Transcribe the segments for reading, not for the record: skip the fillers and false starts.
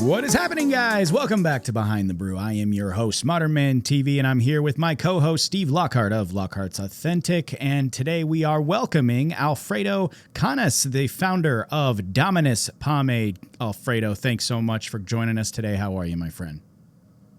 What is happening, guys? Welcome back to Behind the Brew. I am your host, Modern Man TV, and I'm here with my co-host, Steve Lockhart of Lockhart's Authentic. And today we are welcoming Alfredo Canes, the founder of Dominus Pomade. Alfredo, thanks so much for joining us today. How are you, my friend?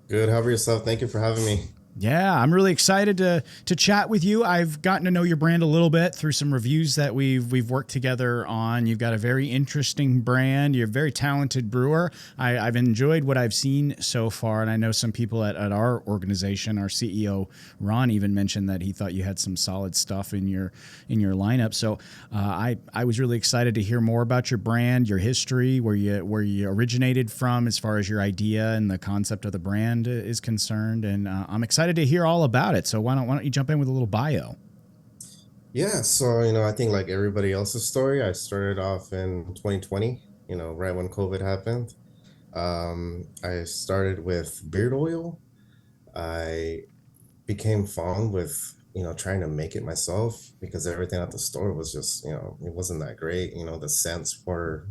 Good. How about yourself? Thank you for having me. Yeah, I'm really excited to chat with you. I've gotten to know your brand a little bit through some reviews that we've worked together on. You've got a very interesting brand. You're a very talented brewer. I've enjoyed what I've seen so far, and I know some people at our organization, our CEO Ron, even mentioned that he thought you had some solid stuff in your lineup. So I was really excited to hear more about your brand, your history, where you originated from, as far as your idea and the concept of the brand is concerned, and I'm excited to hear all about it. So why don't you jump in with a little bio? Yeah, so I think like everybody else's story, I started off in 2020, right when COVID happened. I started with beard oil. I became fond with trying to make it myself because everything at the store was just it wasn't that great. The scents were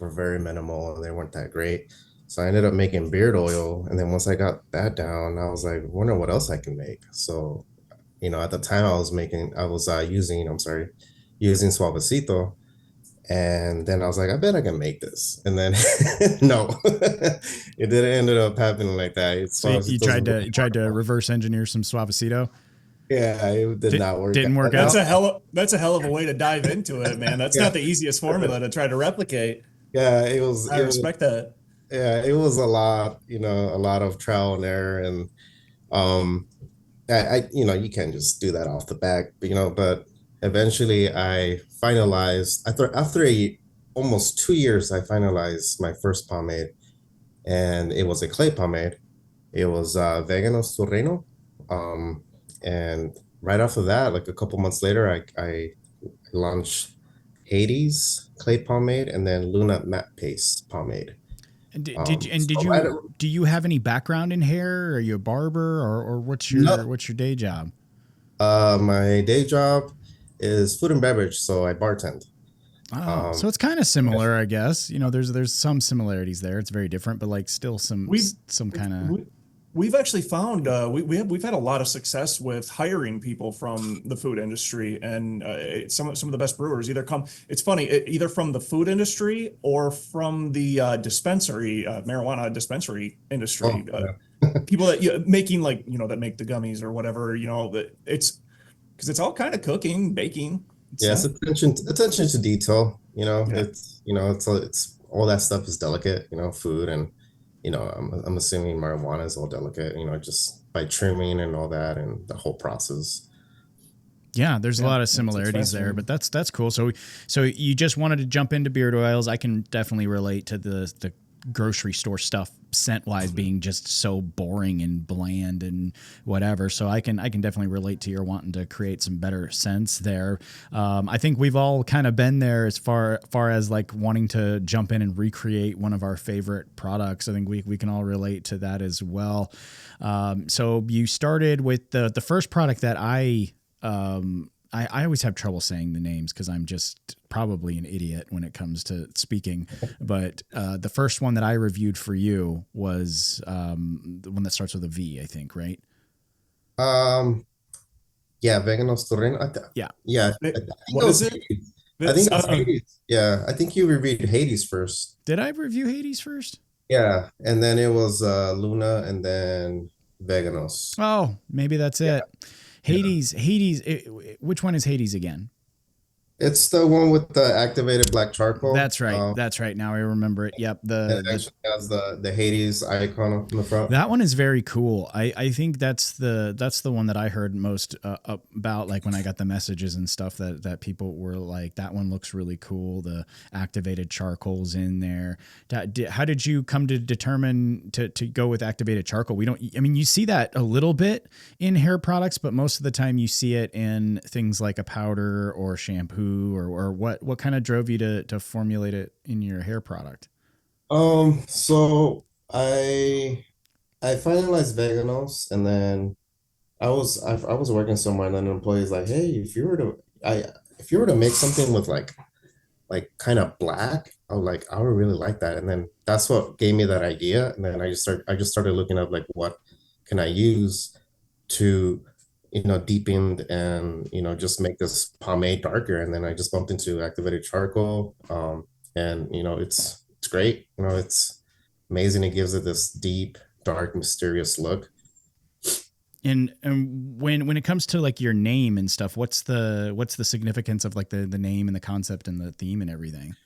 very minimal and they weren't that great. So I ended up making beard oil, and then once I got that down, I was like, wonder what else I can make. So at the time I was using Suavecito. And then I was like, I bet I can make this. And then no, it didn't end up happening like that. So you tried to reverse engineer some Suavecito. Yeah, it did not work. Didn't work out. That's a hell of a way to dive into it, man. That's not the easiest formula to try to replicate. Yeah, I respect that. Yeah, it was a lot of trial and error, and you can't just do that off the back, but eventually I finalized, after almost 2 years, I finalized my first pomade, and it was a clay pomade. It was Veganos Torreno. And right after that, like a couple months later, I launched Hades clay pomade and then Luna matte paste pomade. And do you have any background in hair? Are you a barber, or what's your day job? My day job is food and beverage, so I bartend. Oh, so it's kind of similar, I guess. There's some similarities there. It's very different, but like still some kind of. We've actually found we've had a lot of success with hiring people from the food industry, and some of the best brewers it's funny, either from the food industry or from the marijuana dispensary industry. People that making that make the gummies or whatever. It's because it's all kind of cooking, baking. Yes, attention to detail. It's all that stuff is delicate. Food and. I'm assuming marijuana is all delicate, just by trimming and all that and the whole process. Yeah, there's a lot of similarities there, but that's cool. So you just wanted to jump into beard oils. I can definitely relate to the grocery store stuff scent wise being just so boring and bland and whatever. So I can definitely relate to your wanting to create some better scents there. I think we've all kind of been there as far as like wanting to jump in and recreate one of our favorite products. I think we can all relate to that as well. So you started with the first product that I always have trouble saying the names because I'm just probably an idiot when it comes to speaking. But the first one that I reviewed for you was the one that starts with a V, I think, right? Yeah, Veganos Torreno. Yeah. What is it? I think it's Hades. Yeah, I think you reviewed Hades first. Did I review Hades first? Yeah, and then it was Luna, and then Veganos. Oh, maybe that's it. Hades. Which one is Hades again? It's the one with the activated black charcoal. That's right. That's right. Now I remember it. Yep. It actually has the Hades icon on the front. That one is very cool. I think that's the one that I heard most about, like when I got the messages and stuff that people were like, that one looks really cool. The activated charcoal's in there. How did you come to determine to go with activated charcoal? You see that a little bit in hair products, but most of the time you see it in things like a powder or shampoo. Or what kind of drove you to formulate it in your hair product? So I finalized Veganos, and then I was working somewhere, and then an employee's like, hey, if you were to make something with like like kind of black. I was like, I would really like that. And then that's what gave me that idea. And then I just started looking up like what can I use to, deepen and, just make this pomade darker. And then I just bumped into activated charcoal. And it's great. It's amazing. It gives it this deep, dark, mysterious look. And when it comes to like your name and stuff, what's the significance of like the name and the concept and the theme and everything?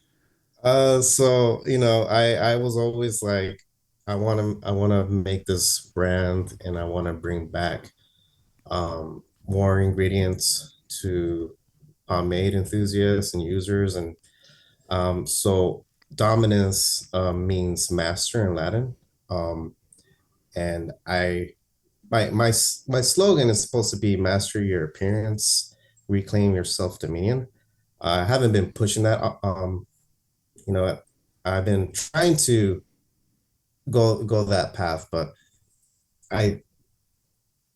So I was always like, I want to make this brand, and I want to bring back more ingredients to pomade enthusiasts and users, and so Dominus means master in Latin, and my slogan is supposed to be master your appearance, reclaim your self-dominion. I haven't been pushing that. You know, I've been trying to go that path, but I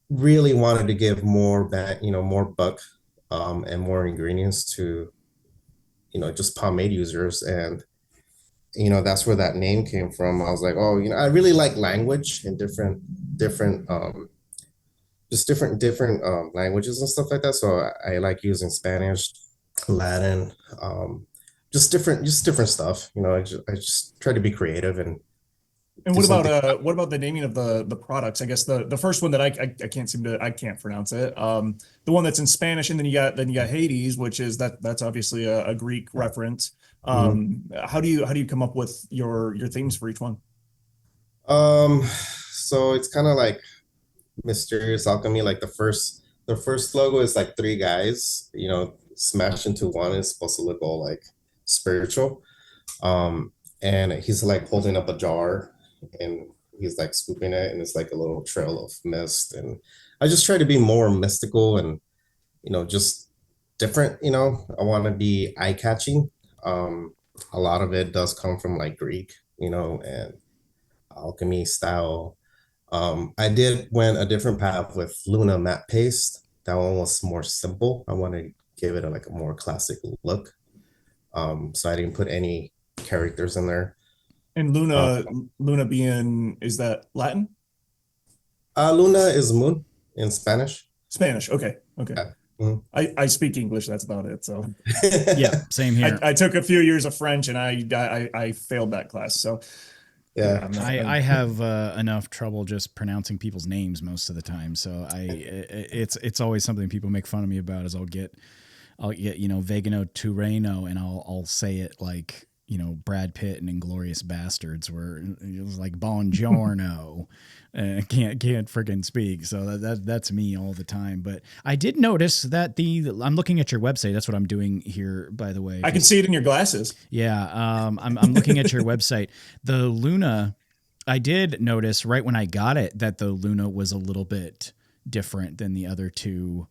really wanted to give more back, more buck, and more ingredients to, just pomade users. And, that's where that name came from. I was like, oh, I really like language and different, just different languages and stuff like that. So I like using Spanish, Latin, just different stuff. I just try to be creative and And do something. what about the naming of the products? I guess the first one that I can't seem to I can't pronounce it. The one that's in Spanish, and then you got Hades, which is that's obviously a Greek reference. Mhm. How do you come up with your themes for each one? Um, so it's kind of like mysterious alchemy. Like the first logo is like three guys, smashed into one. It's supposed to look all like spiritual. And he's like holding up a jar, and he's like scooping it, and it's like a little trail of mist. And I just try to be more mystical and, just different. I want to be eye-catching. A lot of it does come from like Greek, and alchemy style. I did went a different path with Luna matte paste. That one was more simple. I want to give it like a more classic look. So I didn't put any characters in there. And Uh, Luna being, is that Latin? Luna is moon in Spanish. Spanish. Okay. Okay. Yeah. Mhm. I speak English. That's about it. So Yeah, same here. I took a few years of French, and I failed that class. So yeah, Yeah. I'm not. I have enough trouble just pronouncing people's names most of the time, so it's always something people make fun of me about. Is I'll get Vegano Tureno, and I'll say it like Brad Pitt and Inglorious Bastards, where it was like Buongiorno, and can't freaking speak. So that's me all the time. But I did notice that I'm looking at your website. That's what I'm doing here, by the way. I can see it in your glasses. Yeah, I'm looking at your website. The Luna, I did notice right when I got it that the Luna was a little bit different than the other two,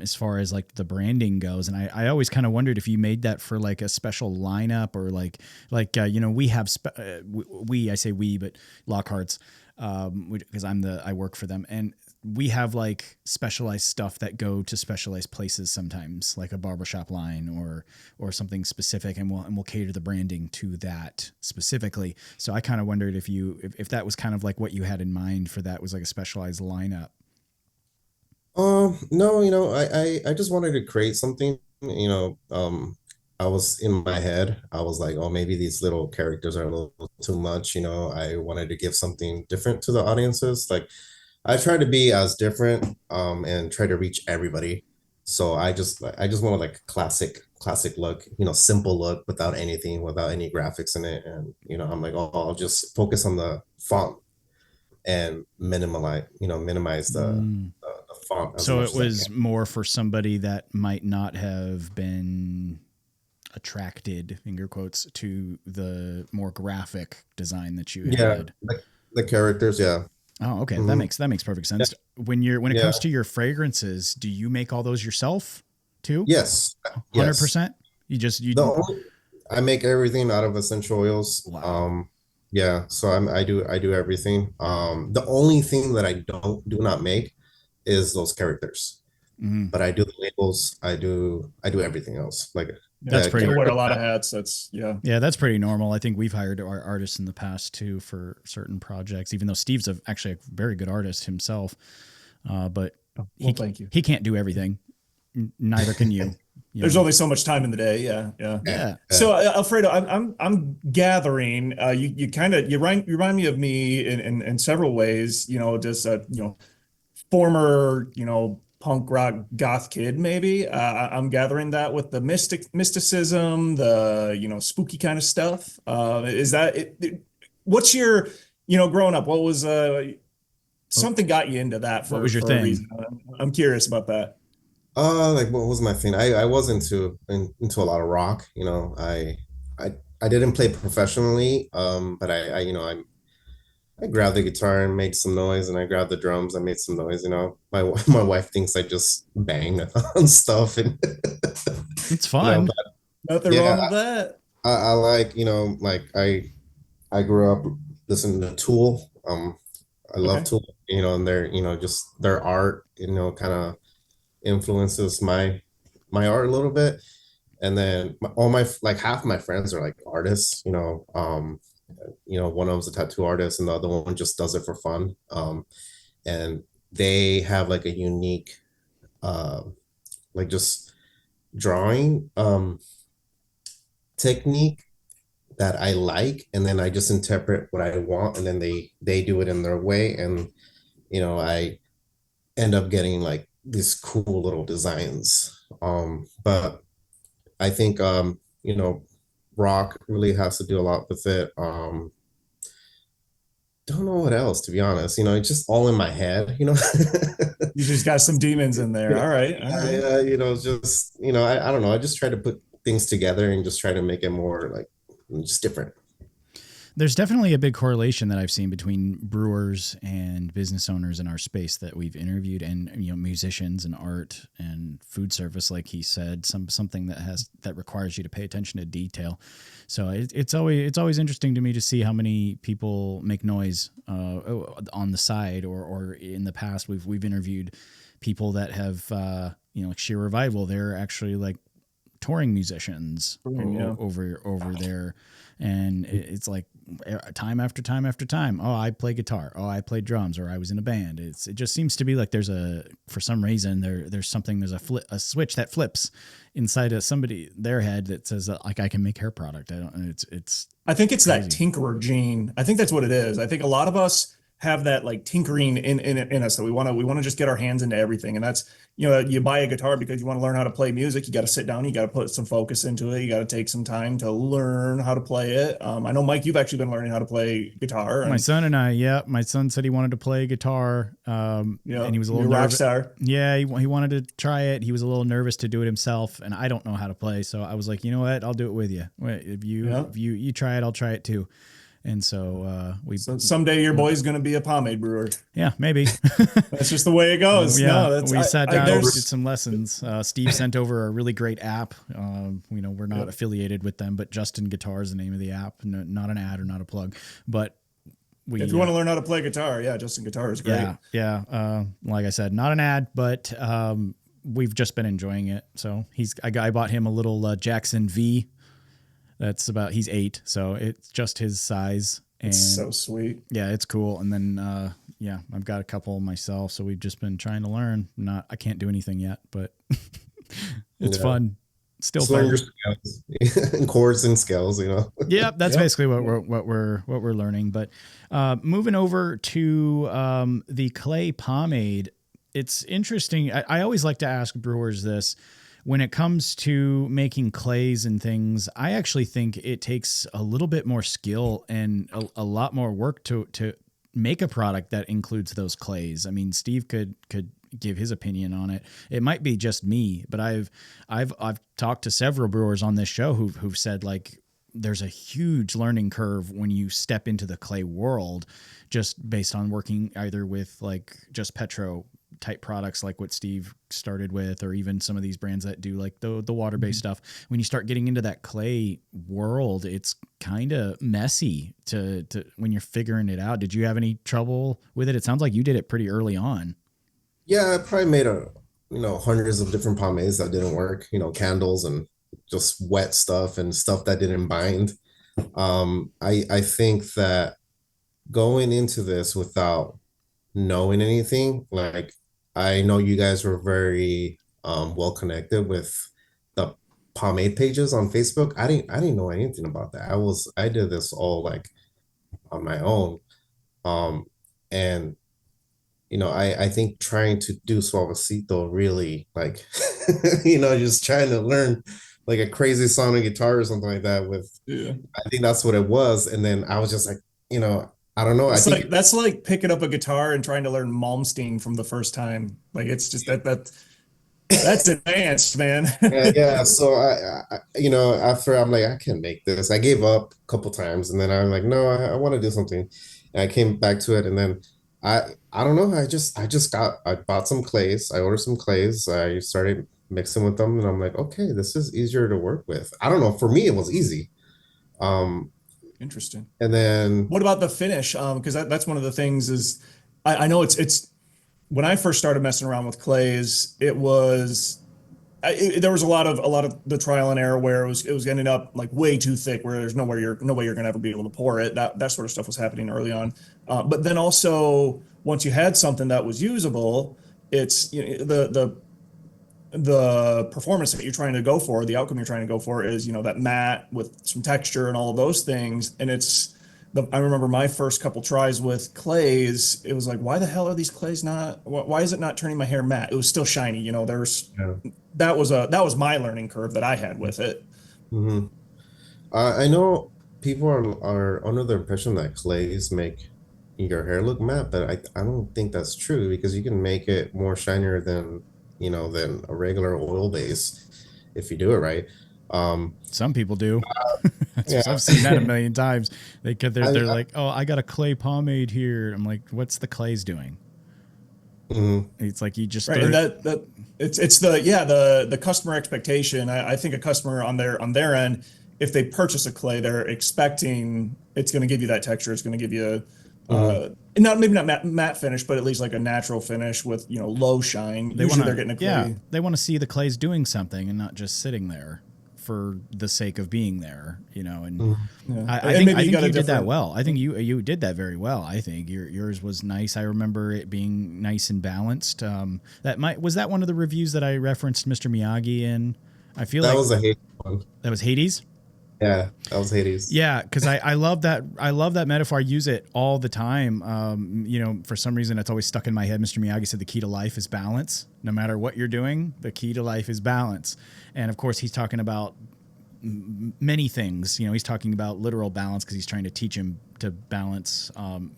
as far as like the branding goes. And I always kind of wondered if you made that for like a special lineup, or we have we, I say we, but Lockhart's, because I work for them, and we have like specialized stuff that go to specialized places sometimes, like a barbershop line or something specific, and we'll cater the branding to that specifically. So I kind of wondered if that was kind of like what you had in mind for that, was like a specialized lineup. No, I just wanted to create something, I was in my head. I was like, oh, maybe these little characters are a little too much. I wanted to give something different to the audiences. Like I try to be as different, and try to reach everybody. So I just wanted like a classic look, simple look without anything, without any graphics in it. And I'm like, oh, I'll just focus on the font and minimize Mm. the font as So much it as I was can. more for somebody that might not have been attracted, finger quotes, to the more graphic design that you Yeah, had. the characters, yeah. Oh, okay. That Hmm. makes perfect Yeah, sense. When it yeah. comes to your fragrances, do you make all those yourself too? Yes, yes. 100%? You just The you only I make everything out of essential oils. Wow. Yeah, so I do everything. The only thing that I do not make is those characters, Mhm. but I do the labels. I do everything else. Like That's pretty. Wear a lot of hats. That's Yeah, that's pretty normal. I think we've hired our artists in the past too for certain projects. Even though Steve's actually a very good artist himself, but thank you. He can't do everything. Neither can you. There's only so much time in the day. Yeah. So Alfredo, I'm gathering. You kind of you remind me of me in several ways. Just former punk rock goth kid maybe. I'm gathering that with the mysticism, the spooky kind of stuff. Is that it? What's your growing up? What was something got you into that? What was your for thing? A reason? I'm curious about that. Like what was my thing? I was into a lot of rock. I didn't play professionally, but I grabbed the guitar and made some noise, and I grabbed the drums. I made some noise. My wife thinks I just bang on stuff, and it's fun. Nothing wrong with that. I like like I grew up listening to Tool. I love Tool. And their just their art. Kind of influences my art a little bit. And then all my half my friends are like artists. One of them's a tattoo artist and the other one just does it for fun. And they have like a unique just drawing technique that I like, and then I just interpret what I want, and then they do it in their way, and I end up getting like these cool little designs. But I think rock really has to do a lot with it. Don't know what else, to be honest. It's just all in my head. You just got some demons in there. All right. Just I don't know. I just try to put things together and just try to make it more like just different. There's definitely a big correlation that I've seen between brewers and business owners in our space that we've interviewed, and musicians and art and food service, like he said, something that requires you to pay attention to detail. So it's always interesting to me to see how many people make noise on the side, or in the past we've interviewed people that have like Sheer Revival. They're actually like touring musicians over there. And it's like time after time after time. Oh, I play guitar. Oh, I play drums, or I was in a band. It just seems to be like for some reason there's a switch that flips inside of their head that says that, like, I can make hair product. I think it's crazy. That tinkerer gene. I think that's what it is. I think a lot of us have that like tinkering in us, that we want to just get our hands into everything. And that's, you buy a guitar because you want to learn how to play music. You got to sit down, you got to put some focus into it. You got to take some time to learn how to play it. I know, Mike, you've actually been learning how to play guitar. My son and I, my son said he wanted to play guitar. And he was a little rock star. Yeah. He wanted to try it. He was a little nervous to do it himself, and I don't know how to play. So I was like, you know what? I'll do it with you. If you try it, I'll try it too. And so someday your boy's going to be a pomade brewer. Yeah, maybe. That's just the way it goes. We sat down and did some lessons. Steve sent over a really great app. We're not affiliated with them, but Justin Guitar is the name of the app. No, not an ad or not a plug, but if you want to learn how to play guitar, Justin Guitar is great. Yeah. Like I said, not an ad, but we've just been enjoying it. So I bought him a little Jackson V. He's 8, so it's just his size. And it's so sweet. Yeah, it's cool. And then, I've got a couple myself, so we've just been trying to learn. I can't do anything yet, but it's fun. Still fun. Your skills and chords and scales, Yeah, that's basically what we're learning. But moving over to the clay pomade, it's interesting. I always like to ask brewers this. When it comes to making clays and things, I actually think it takes a little bit more skill and a lot more work to make a product that includes those clays. I mean, Steve could give his opinion on it. It might be just me, but I've talked to several brewers on this show who've said, like, there's a huge learning curve when you step into the clay world, just based on working either with like just petro type products like what Steve started with, or even some of these brands that do like the water-based stuff. When you start getting into that clay world, it's kind of messy to when you're figuring it out. Did you have any trouble with it? It sounds like you did it pretty early on. Yeah, I probably made hundreds of different pomades that didn't work, candles and just wet stuff and stuff that didn't bind. I think that going into this without knowing anything, like I know you guys were very well connected with the pomade pages on Facebook. I didn't know anything about that. I did this all like on my own. Um and I think trying to do suavecito really like just trying to learn like a crazy sonic guitar or something like that with Yeah. I think that's what it was. And then I was just like, I don't know. I It's think like that's like picking up a guitar and trying to learn Malmsteen from the first time. Like it's just that's advanced, man. yeah. So after I'm like, I can't make this. I gave up a couple times, and then I'm like, no, I want to do something. And I came back to it, and then I don't know. I bought some clays. I ordered some clays. I started mixing with them, and I'm like, okay, this is easier to work with. I don't know. For me, it was easy. Um, Interesting. and then What about the finish? Because that's one of the things is I know it's when I first started messing around with clays, there was a lot of the trial and error where it was ending up like way too thick, where there's no way you're gonna ever be able to pour it. That sort of stuff was happening early on, but then also once you had something that was usable, it's the performance that you're trying to go for, the outcome you're trying to go for is, that matte with some texture and all of those things. And I remember my first couple tries with clays, it was like, why the hell are these clays why is it not turning my hair matte? It was still shiny, yeah. that was my learning curve that I had with it. Mhm. I know people are under the impression that clays make your hair look matte, but I don't think that's true because you can make it more shinier than a regular oil base if you do it right. Um, Some people do. yeah, I've seen that a million times. They're I, like, oh, I got a clay pomade here. I'm like, what's the clays doing? mhm, It's like you just Right. throw And it. it's the customer expectation. I think a customer on their end, if they purchase a clay, they're expecting it's going to give you that texture. It's going to give you mhm. not maybe not matte finish, but at least like a natural finish with low shine. They want Usually they're to, getting a yeah, clay. they want to see the clays doing something and not just sitting there for the sake of being there, And Mhm. Yeah. I And think maybe I you think got a you did that different well. I think you did that very well. I think yours was nice. I remember it being nice and balanced. Was that one of the reviews that I referenced Mr. Miyagi in? I feel That like was a hate one. that was Hades. Yeah, that was Hades. Yeah, because I love that. I love that metaphor. I use it all the time. For some reason, it's always stuck in my head. Mr. Miyagi said the key to life is balance. No matter what you're doing, the key to life is balance. And of course, he's talking about many things. He's talking about literal balance because he's trying to teach him to balance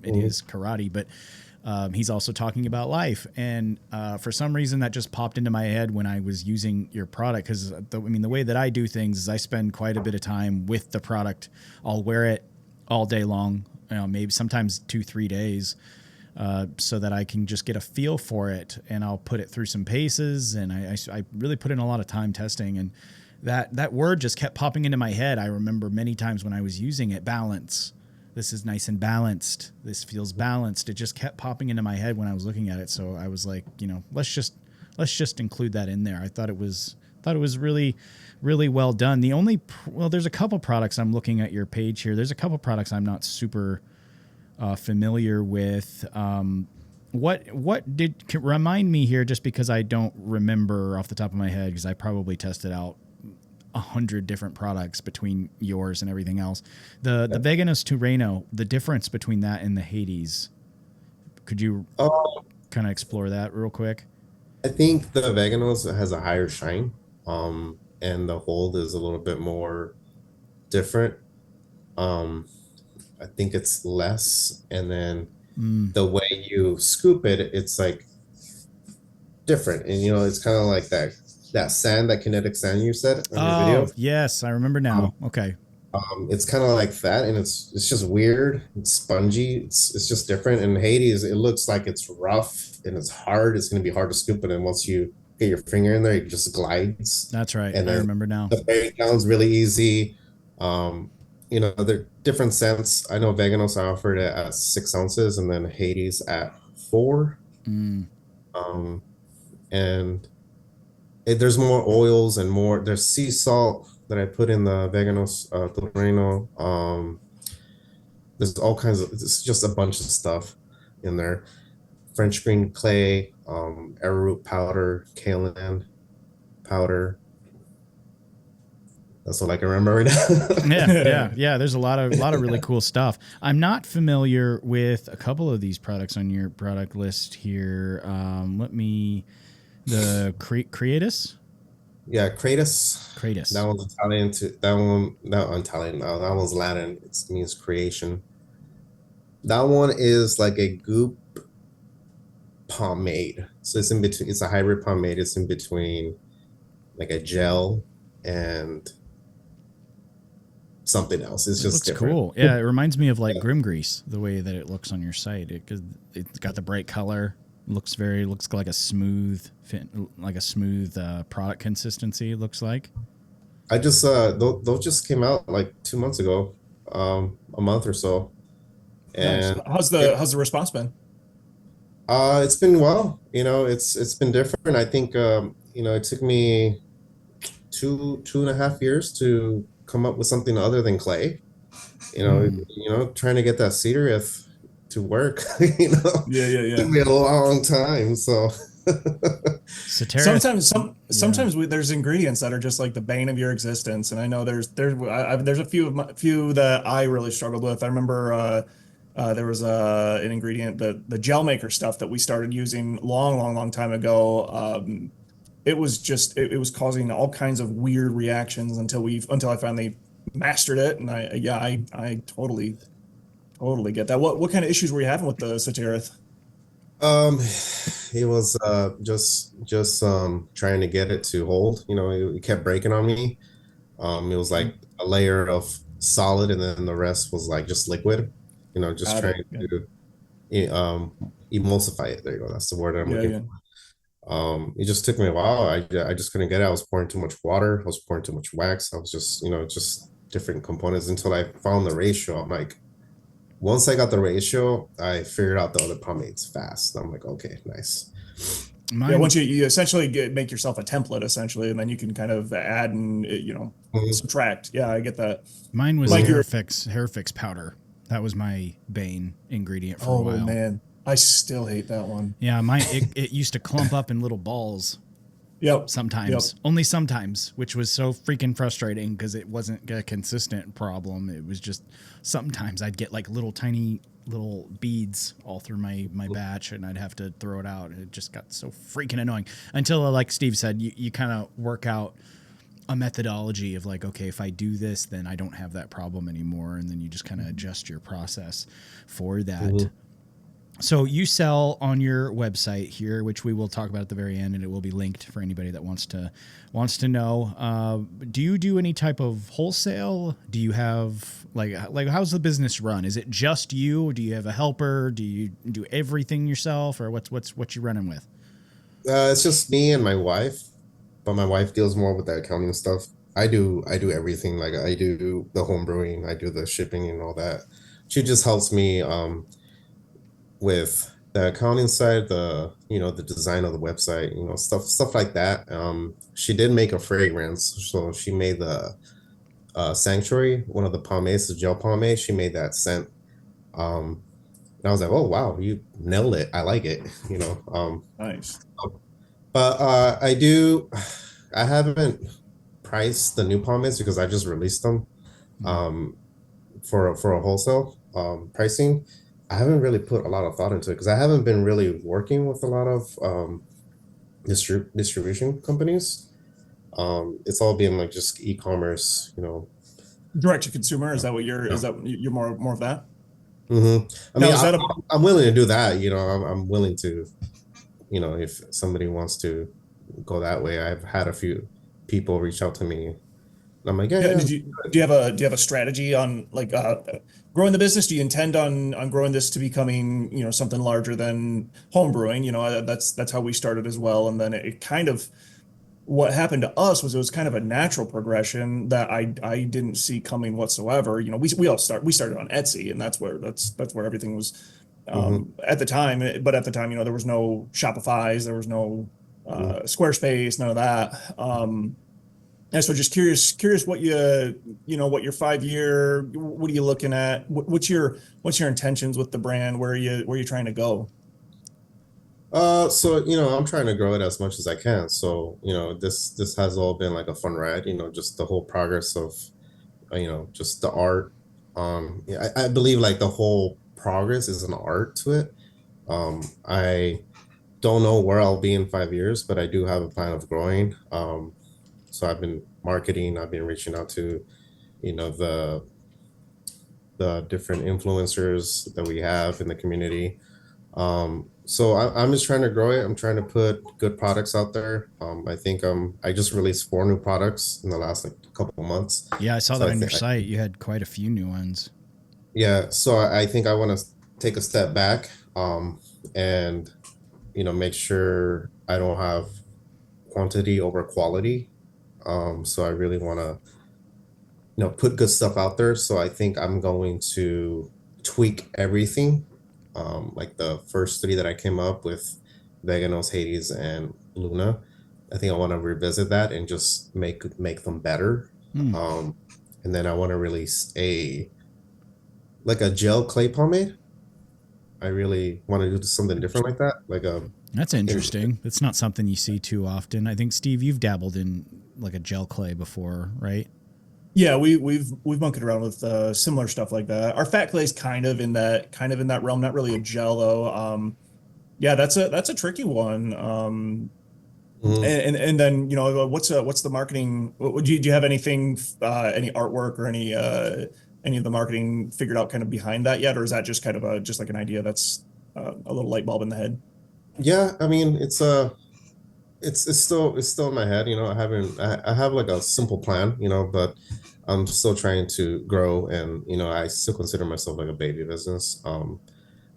in his karate. But he's also talking about life. And for some reason, that just popped into my head when I was using your product. Because the way that I do things is I spend quite a bit of time with the product. I'll wear it all day long, maybe sometimes 2-3 days, so that I can just get a feel for it. And I'll put it through some paces. And I really put in a lot of time testing. And that word just kept popping into my head. I remember many times when I was using it, balance. This is nice and balanced. This feels balanced. It just kept popping into my head when I was looking at it. So I was like, let's just include that in there. I thought it was really, really well done. There's a couple products I'm looking at your page here. There's a couple products I'm not super familiar with. Remind me here, just because I don't remember off the top of my head, because I probably tested out 100 different products between yours and everything else. The Veganos Tureno, the difference between that and the Hades. Could you kind of explore that real quick? I think the Veganos has a higher shine, and the hold is a little bit more different. Um, I think it's less, and then the way you scoop it, it's like different, and it's kind of like that sand, that kinetic sand you said on your Oh, video. yes, I remember now. Okay. It's kind of like that, and it's just weird. It's spongy. It's just different. And Hades, it looks like it's rough and it's hard. It's going to be hard to scoop, and then once you get your finger in there, it just glides. That's right. And I then remember now. the breakdown's really easy. They're different scents. I know Veganos offered it at 6 ounces, and then Hades at 4. Um, and there's more oils and more. There's sea salt. that I put in the Veganos Torreno. There's all kinds of, it's just a bunch of stuff in there. French green clay, arrowroot powder, kaolin powder. That's all I can remember right now. Yeah. There's a lot of really cool stuff. I'm not familiar with a couple of these products on your product list here. The Creatus. Yeah, Kratos. That one's Italian. That one, not Italian. That one's Latin. It means creation. That one is like a goop pomade. So it's in between. It's a hybrid pomade. It's in between, like a gel and something else. It's just looks different. cool. Yeah, it reminds me of like Grim Grease, the way that it looks on your site. It's got the bright color. Looks like a smooth fit, like a smooth product consistency. It looks like. I just those just came out like 2 months ago, a month or so. And nice. How's the response been? It's been well. It's been different. I think it took me 2.5 years to come up with something other than clay. Trying to get that cedar to work. Yeah. Took me a long time. So sometimes there's ingredients that are just like the bane of your existence, and I know there's a few that I really struggled with. I remember there was an ingredient, the gel maker stuff that we started using long time ago. It was causing all kinds of weird reactions until I finally mastered it, and I totally get that. What kind of issues were you having with the Satirith? It was just trying to get it to hold. It kept breaking on me. It was like a layer of solid, and then the rest was like just liquid. Just trying to emulsify it. There you go. That's the word I'm looking for. It just took me a while. I just couldn't get it. I was pouring too much water. I was pouring too much wax. I was just different components until I found the ratio. I'm like, once I got the ratio, I figured out the other pomades fast. I'm like, okay, nice. Once you essentially make yourself a template, essentially, and then you can kind of add and subtract. Yeah, I get that. Mine was like hair fix powder. That was my bane ingredient for a while. Oh man, I still hate that one. Yeah, mine it used to clump up in little balls. Yep. Sometimes, only sometimes, which was so freaking frustrating because it wasn't a consistent problem. It was just sometimes I'd get like tiny little beads all through my batch, and I'd have to throw it out. And it just got so freaking annoying until, like Steve said, you kind of work out a methodology of like, okay, if I do this, then I don't have that problem anymore, and then you just kind of adjust your process for that. Mm-hmm. So you sell on your website here, which we will talk about at the very end, and it will be linked for anybody that wants to know. Do you do any type of wholesale? Do you have like how's the business run? Is it just you? Do you have a helper? Do you do everything yourself, or what you running with? It's just me and my wife, but my wife deals more with the accounting stuff. I do everything. Like I do the home brewing, I do the shipping and all that. She just helps me with the accounting side, the design of the website, stuff like that. She did make a fragrance, so she made the Sanctuary, one of the pomades, the gel pomade. She made that scent, and I was like, oh wow, you nailed it. I like it. Nice. But I haven't priced the new pomades because I just released them for a wholesale pricing. I haven't really put a lot of thought into it because I haven't been really working with a lot of distribution companies. It's all being like just e-commerce, direct to consumer. Is that what is that you're more of that? Mm-hmm. I mean, I'm willing to do that. I'm willing to, if somebody wants to go that way. I've had a few people reach out to me. I'm like, yeah. Do you have a strategy on like growing the business? Do you intend on growing this to becoming something larger than home brewing? That's how we started as well, and then it kind of, what happened to us was it was kind of a natural progression that I didn't see coming whatsoever. We started on Etsy, and that's where everything was at the time. But at the time, there was no Shopify's, there was no Squarespace, none of that. And so just curious what what your 5 year, what are you looking at? What's your intentions with the brand? Where are you trying to go? So I'm trying to grow it as much as I can. So this has all been like a fun ride. Just the whole progress of just the art. Yeah, I believe like the whole progress is an art to it. I don't know where I'll be in 5 years, but I do have a plan of growing. So I've been marketing. I've been reaching out to you know the the different influencers that we have in the community. So I'm just trying to grow it. I'm trying to put good products out there. I think I just released 4 new products in the last like couple of months. Yeah, I saw So that on your site. You had quite a few new ones. yeah, so I think I want to take a step back, and make sure I don't have quantity over quality. So I really want to put good stuff out there. So I think I'm going to tweak everything. Like the first 3 that I came up with, Veganos, Hades, and Luna. I think I want to revisit that and just make them better. Hmm. And then I want to release a gel clay pomade. I really want to do something different like that. That's interesting. It's not something you see too often. I think Steve, you've dabbled in like a gel clay before, right? Yeah, we've monkeyed around with similar stuff like that. Our fat clay is kind of in that realm, not really a gel though. Yeah, that's a tricky one. Mhm. And then what's the marketing? Do you have anything, any artwork or any of the marketing figured out kind of behind that yet, or is that just kind of just like an idea that's a little light bulb in the head? Yeah, I mean it's still in my head. I have like a simple plan, but I'm still trying to grow, and I still consider myself like a baby business,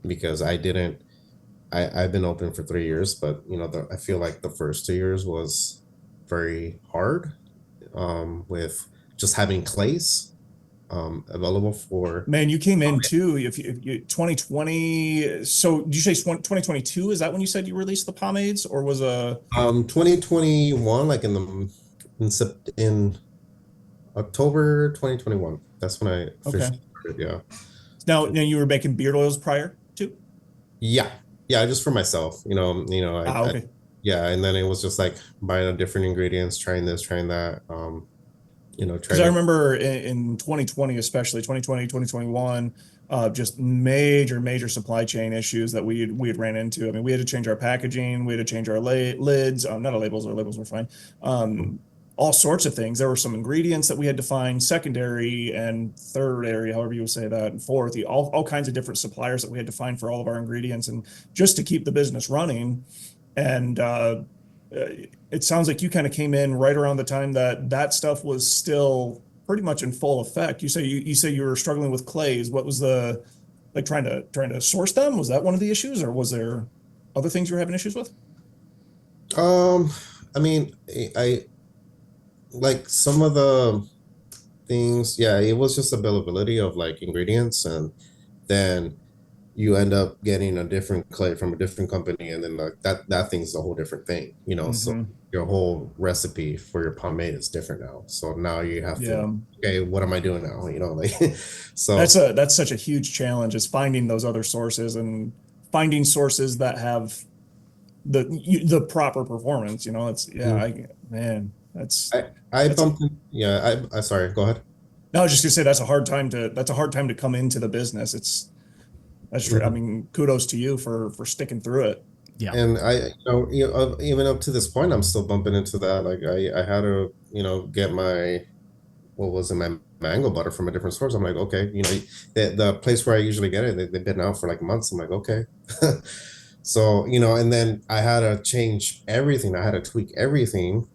because I've been open for 3 years, but I feel like the first 2 years was very hard, with just having clays available for. Man, you came in too. If you 2020, so did you say 2022? Is that when you said you released the pomades, or was a 2021, like in October 2021. That's when I okay? officially started. Yeah. Now you were making beard oils prior to? Yeah, yeah, just for myself. Ah, I okay. yeah, and then it was just like buying different ingredients, trying this, trying that. Because Trying I to. remember in 2020, especially 2020, 2021, just major supply chain issues that we had ran into. I mean, we had to change our packaging, we had to change our lids, not our labels were fine. All sorts of things. There were some ingredients that we had to find, secondary and third area, however you would say that, and fourth, all kinds of different suppliers that we had to find for all of our ingredients, and just to keep the business running. And it sounds like you kind of came in right around the time that stuff was still pretty much in full effect. You say you were struggling with clays. What was the like trying to source them? Was that one of the issues, or was there other things you were having issues with? Um, I mean, I like some of the things. Yeah, it was just availability of like ingredients, and then you end up getting a different clay from a different company, and then like that thing's a whole different thing. So Mm-hmm. your whole recipe for your pomade is different now. So now you have to, Yeah, okay, what am I doing now? Like so. that's such a huge challenge is finding those other sources and finding sources that have the proper performance. It's yeah, mm, man, that's I that's a bumped in, yeah, I sorry, go ahead. no, I was just gonna say that's a hard time to come into the business. That's true. I Mhm. mean, kudos to you for sticking through it. Yeah. And even up to this point, I'm still bumping into that. Like I had to, get my, what was it, my mango butter from a different source. I'm like, okay, the place where I usually get it, they've been out for like months. I'm like, okay. So, and then I had to change everything. I had to tweak everything.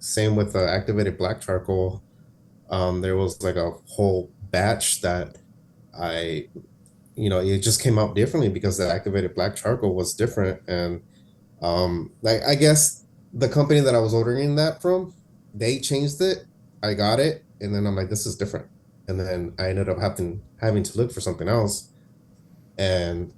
Same with the activated black charcoal. There was like a whole batch that I, it just came out differently because the activated black charcoal was different. And like I guess the company that I was ordering that from, they changed it. I got it, and then I'm like, this is different. And then I ended up having to look for something else, and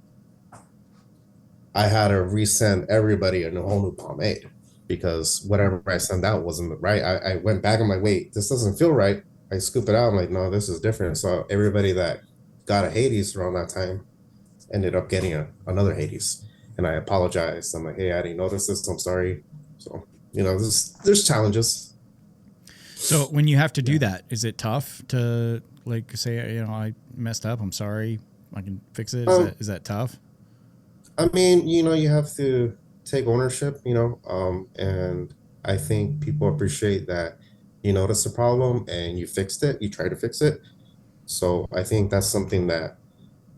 I had to resend everybody a whole new pomade. because whatever I sent out wasn't right. I went back. I'm like, wait, this doesn't feel right. I scoop it out. I'm like, no, this is different. So everybody that got a Hades around that time ended up getting another Hades. And I apologized. I'm like, hey, I didn't notice this. I'm sorry. So, there's challenges. So when you have to do that, is it tough to like say, I messed up, I'm sorry, I can fix it? Is that tough? I mean, you have to take ownership, and I think people appreciate that you notice the problem and you fixed it, you try to fix it. So I think that's something that,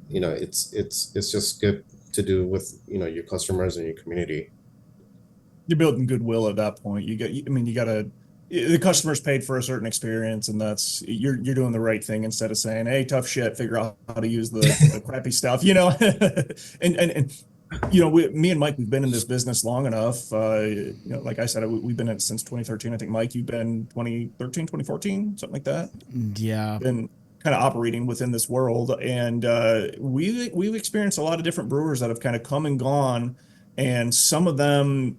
it's just good to do with, your customers and your community. You're building goodwill at that point. You got to, the customer's paid for a certain experience, and that's, you're doing the right thing instead of saying, hey, tough shit, figure out how to use the crappy stuff, and me and Mike, we've been in this business long enough. Like I said, we've been in it since 2013. I think, Mike, you've been 2013, 2014, something like that. Yeah. Been kind of operating within this world. And we've experienced a lot of different brewers that have kind of come and gone. And some of them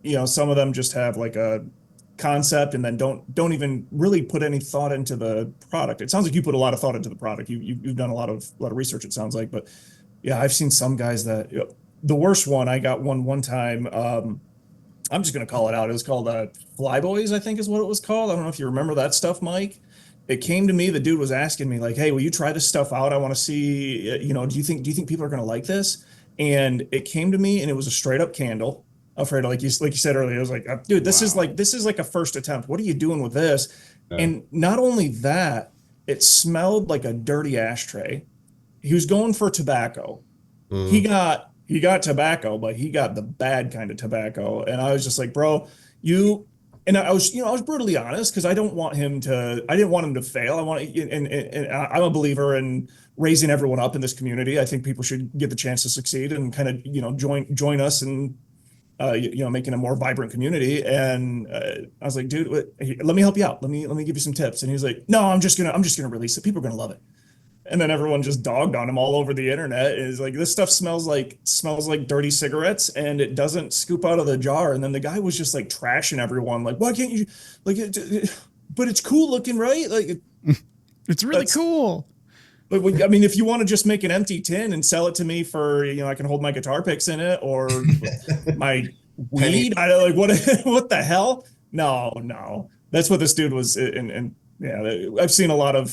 just have like a concept and then don't even really put any thought into the product. It sounds like you put a lot of thought into the product. You've done a lot of research, it sounds like. But yeah, I've seen some guys that, the worst one, I got one time. I'm just going to call it out. It was called Flyboys, I think is what it was called. I don't know if you remember that stuff, Mike. It came to me. The dude was asking me like, hey, will you try this stuff out? I want to see, do you think people are going to like this? And it came to me and it was a straight up candle. Alfredo, like you said earlier, I was like, dude, this is like a first attempt. What are you doing with this? Yeah. And not only that, it smelled like a dirty ashtray. He was going for tobacco. Mm. He got tobacco, but he got the bad kind of tobacco. And I was just like, bro, and I was brutally honest because I didn't want him to fail. And I'm a believer in raising everyone up in this community. I think people should get the chance to succeed and kind of, join us and, making a more vibrant community. And I was like, dude, let me help you out. Let me give you some tips. And he was like, no, I'm just going to release it. People are going to love it. And then everyone just dogged on him all over the internet. Is like, this stuff smells like dirty cigarettes and it doesn't scoop out of the jar. And then the guy was just like trashing everyone. Like, why can't you like it? But it's cool looking, right? Like, it's really cool. But I mean, if you want to just make an empty tin and sell it to me for, I can hold my guitar picks in it or my weed. I don't like what the hell? No, that's what this dude was. And yeah, I've seen a lot of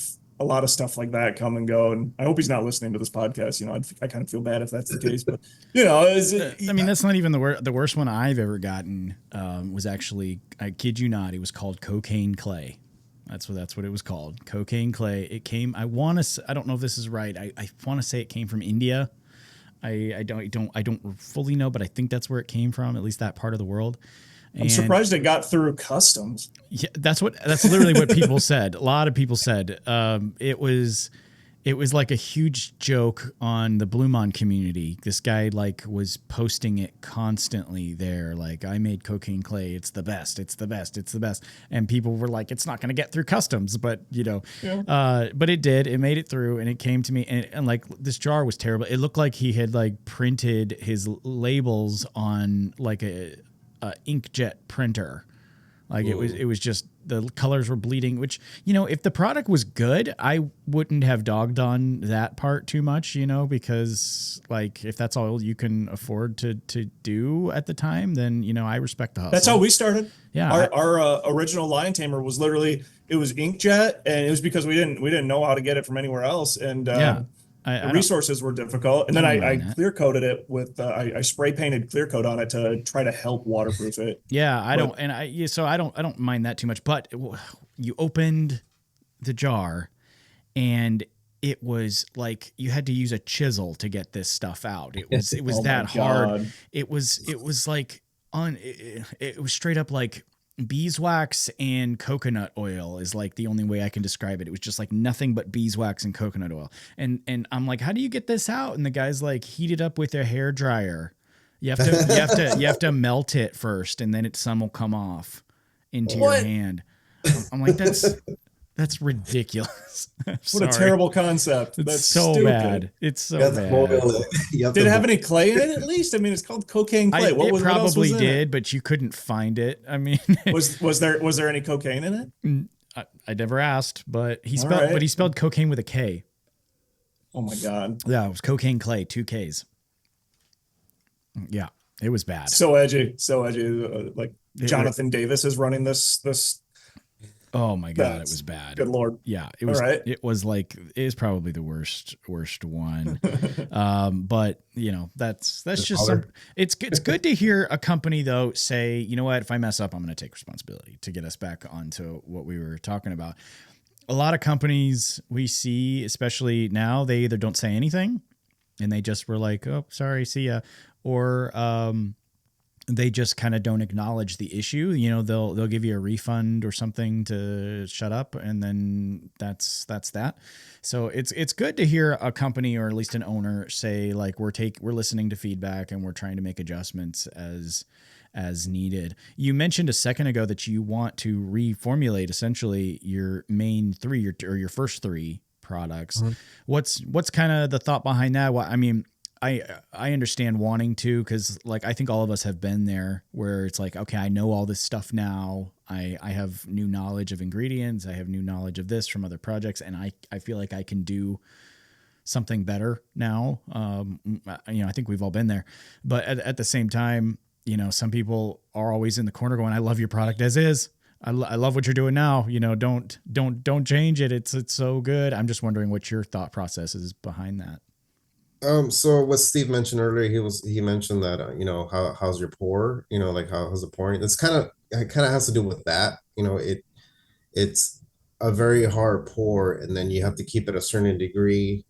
stuff like that come and go, and I hope he's not listening to this podcast. I kind of feel bad if that's the case, but I mean, that's not even the worst one I've ever gotten. Was actually, I kid you not, it was called cocaine clay. That's what it was called, cocaine clay. It came. I don't know if this is right. I want to say it came from India. I don't fully know, but I think that's where it came from. At least that part of the world. I'm surprised it got through customs. Yeah, that's literally what people said. A lot of people said it was like a huge joke on the Blue Mon community. This guy was posting it constantly there. Like, I made cocaine clay. It's the best. It's the best. It's the best. And people were like, it's not going to get through customs, but but it did. It made it through, and it came to me, and like this jar was terrible. It looked like he had printed his labels on a inkjet printer. It was just, the colors were bleeding, which, if the product was good, I wouldn't have dogged on that part too much, because if that's all you can afford to do at the time, then, I respect the hustle. That's how we started. Yeah. Our original Lion Tamer was literally, it was inkjet, and it was because we didn't know how to get it from anywhere else. And, the resources were difficult, and then I clear coated it with I spray painted clear coat on it to try to help waterproof it. Yeah, I don't mind that too much. But you opened the jar, and it was like you had to use a chisel to get this stuff out. It was that hard. It was straight up like beeswax and coconut oil is the only way I can describe it. It was just nothing but beeswax and coconut oil. And I'm like, how do you get this out? And the guy's heat it up with a hair dryer. You have to melt it first, and then some will come off into your hand. I'm like, That's ridiculous. What a terrible concept. It's That's so stupid. bad. It's so bad. Did it have any clay in it at least? I mean, it's called cocaine clay. It what else was in did, it? but you couldn't find it. I mean, was there any cocaine in it? I never asked, but he spelled cocaine with a K. Oh my God. Yeah, it was cocaine clay, 2 Ks. Yeah, it was bad. So edgy. Like Jonathan Davis is running this. Oh my God, it was bad. Good Lord. Yeah, it was. Right. It was probably the worst one. But you know, that's just it's good to hear a company though say, you know what, if I mess up, I'm going to take responsibility, to get us back onto what we were talking about. A lot of companies we see, especially now, they either don't say anything and they just were like, oh, sorry, see ya, or they just kind of don't acknowledge the issue. You know, they'll give you a refund or something to shut up, and then that's that. So it's good to hear a company, or at least an owner, say like, we're listening to feedback and we're trying to make adjustments as needed. You mentioned a second ago that you want to reformulate essentially your main 3 or your first 3 products. Mm-hmm. What's kind of the thought behind that? Well, I mean, I understand wanting to, because like I think all of us have been there where it's like, okay, I know all this stuff now. I have new knowledge of ingredients. I have new knowledge of this from other projects, and I feel like I can do something better now. You know, I think we've all been there, but at the same time, you know, some people are always in the corner going, I love your product as is. I love what you're doing now. You know, don't change it. It's so good. I'm just wondering what your thought process is behind that. So what Steve mentioned earlier, he mentioned that you know, how's your pour, you know, like how's it pouring. It kind of has to do with that. You know, it's a very hard pour, and then you have to keep it a certain degree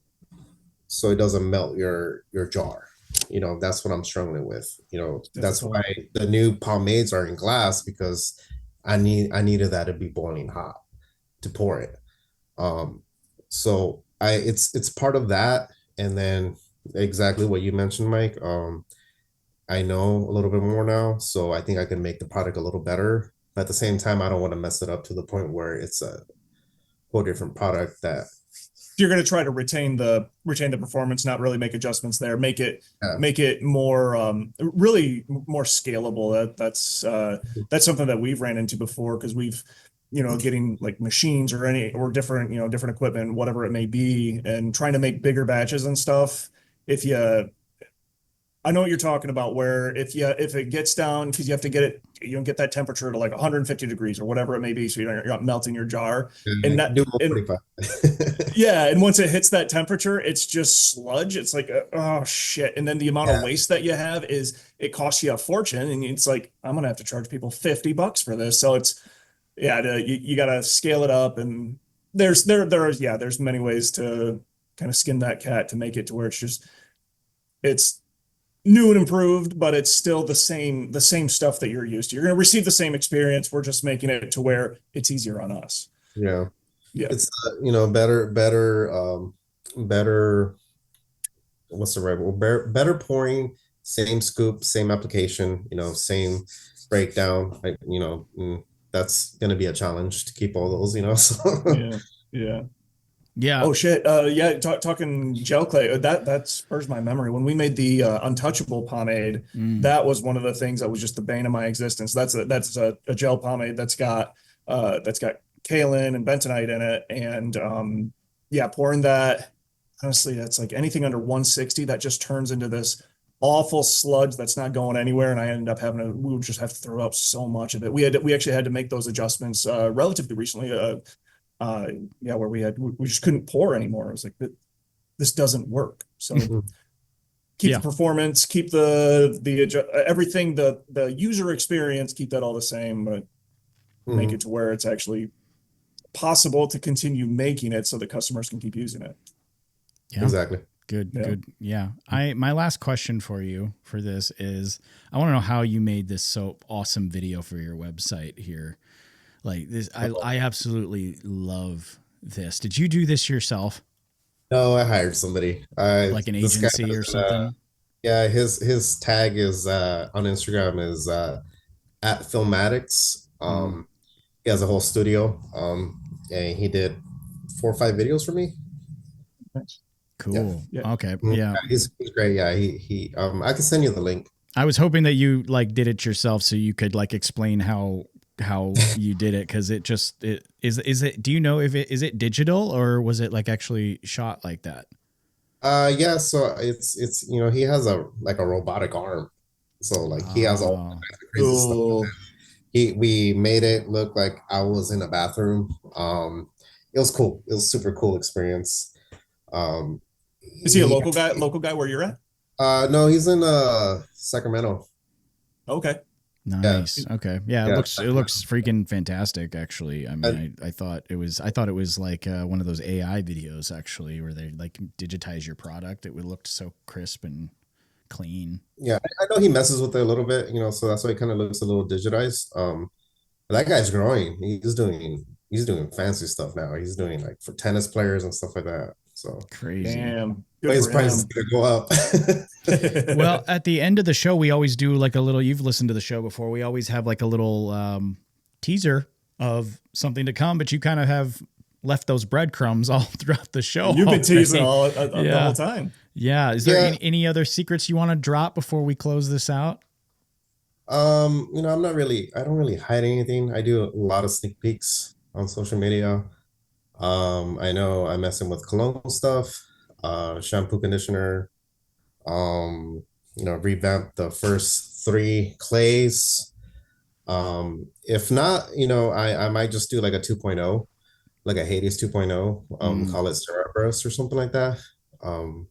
so it doesn't melt your jar. You know, that's what I'm struggling with. You know, that's why the new pomades are in glass, because I needed that to be boiling hot to pour it. So it's part of that. And then exactly what you mentioned, Mike. I know a little bit more now, so I think I can make the product a little better. But at the same time, I don't want to mess it up to the point where it's a whole different product that you're going to try to retain the performance, not really make adjustments there, make it more really more scalable. That's something that we've ran into before, because we've, you know, getting like machines or different, you know, different equipment, whatever it may be, and trying to make bigger batches and stuff. I know what you're talking about, where if it gets down, because you have to get that temperature to like 150 degrees or whatever it may be, so you're not melting your jar. And yeah, and once it hits that temperature, it's just sludge. It's like, oh shit. And then the amount of waste that you have it costs you a fortune, and it's like, I'm gonna have to charge people $50 for this. So it's, you got to scale it up, and there's many ways to kind of skin that cat to make it to where it's new and improved, but it's still the same stuff that you're used to. You're going to receive the same experience. We're just making it to where it's easier on us. Yeah. It's you know, better. What's the right word? Better pouring, same scoop, same application. You know, same breakdown. Like, you know, that's going to be a challenge to keep all those. You know. So. Yeah. Oh shit. Talking gel clay. That spurs my memory. When we made the untouchable pomade, that was one of the things that was just the bane of my existence. That's a gel pomade that's got kaolin and bentonite in it, and pouring that. Honestly, that's like anything under 160 that just turns into this awful sludge that's not going anywhere. And I ended up we would just have to throw out so much of it. We actually had to make those adjustments relatively recently. Where we just couldn't pour anymore. I was like, this doesn't work. So keep the performance, keep the everything, the user experience, keep that all the same, but make it to where it's actually possible to continue making it so the customers can keep using it. Yeah, exactly. Good. Yeah. My last question for you for this is, I want to know how you made this so awesome video for your website here. Like this, I absolutely love this. Did you do this yourself? No, I hired somebody. Like an agency or something? His tag is on Instagram is at Filmatics. He has a whole studio. and he did 4 or 5 videos for me. Thanks. Cool. Yeah. Okay. Yeah, Yeah. he's great. Yeah, he I can send you the link. I was hoping that you like did it yourself so you could like explain how you did it, because it is it, do you know if it is it digital or was it like actually shot like that? Yeah, so it's he has a like a robotic arm. So like he has all Oh, kinds of crazy stuff. Cool. We made it look like I was in a bathroom. It was cool. It was super cool experience. Um Is he a he local guy? Local guy where you're at? no, he's in Sacramento. Okay. Yeah. nice. Okay. Yeah, Yeah. it looks freaking fantastic actually. I mean, I thought it was like one of those AI videos actually where they like digitize your product. It looked so crisp and clean. Yeah, I know he messes with it a little bit, so that's why it kind of looks a little digitized. But that guy's growing. He's doing fancy stuff now. He's doing like for tennis players and stuff like that. So Crazy. Damn. but Good his for price is him. gonna go up. Well, at the end of the show, we always do like a little, you've listened to the show before. We always have like a little teaser of something to come, but you kind of have left those breadcrumbs all throughout the show. You've been already. teasing the whole time. Yeah. Is there Yeah. any other secrets you want to drop before we close this out? I don't really hide anything. I do a lot of sneak peeks on social media. I know I'm messing with cologne stuff, shampoo, conditioner, revamp the first 3 clays. If not, I might just do like a 2.0, like a Hades 2.0, call it Cerebrus or something like that. And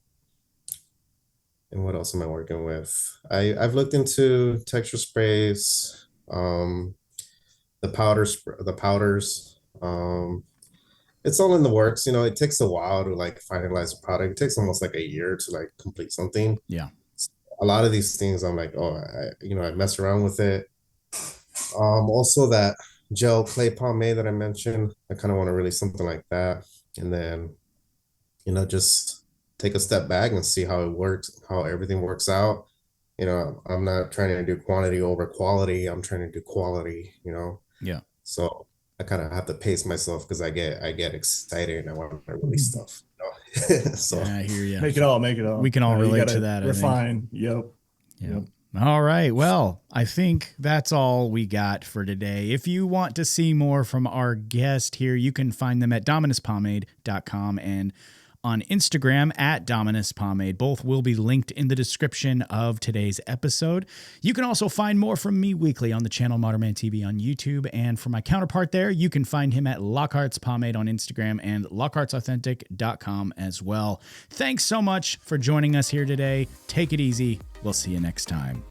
what else am I working with? I've looked into texture sprays, the powders. It's all in the works. It takes a while to like finalize a product. It takes almost like a year to like complete something. Yeah. A lot of these things I'm like, oh, I mess around with it. Also that gel clay pomade that I mentioned, I kind of want to release something like that. And then, just take a step back and see how it works, how everything works out. I'm not trying to do quantity over quality. I'm trying to do quality, Yeah. So I kind of have to pace myself because I get excited and I want to release stuff. So Yeah, I hear you. Make it all. We can all You relate gotta to that. Refine. Yep. Yep. All right. Well, I think that's all we got for today. If you want to see more from our guest here, you can find them at dominuspomade.com and on Instagram at Dominus Pomade. Both will be linked in the description of today's episode. You can also find more from me weekly on the channel Modern Man TV on YouTube. And for my counterpart there, you can find him at Lockhart's Pomade on Instagram and lockhartsauthentic.com as well. Thanks so much for joining us here today. Take it easy. We'll see you next time.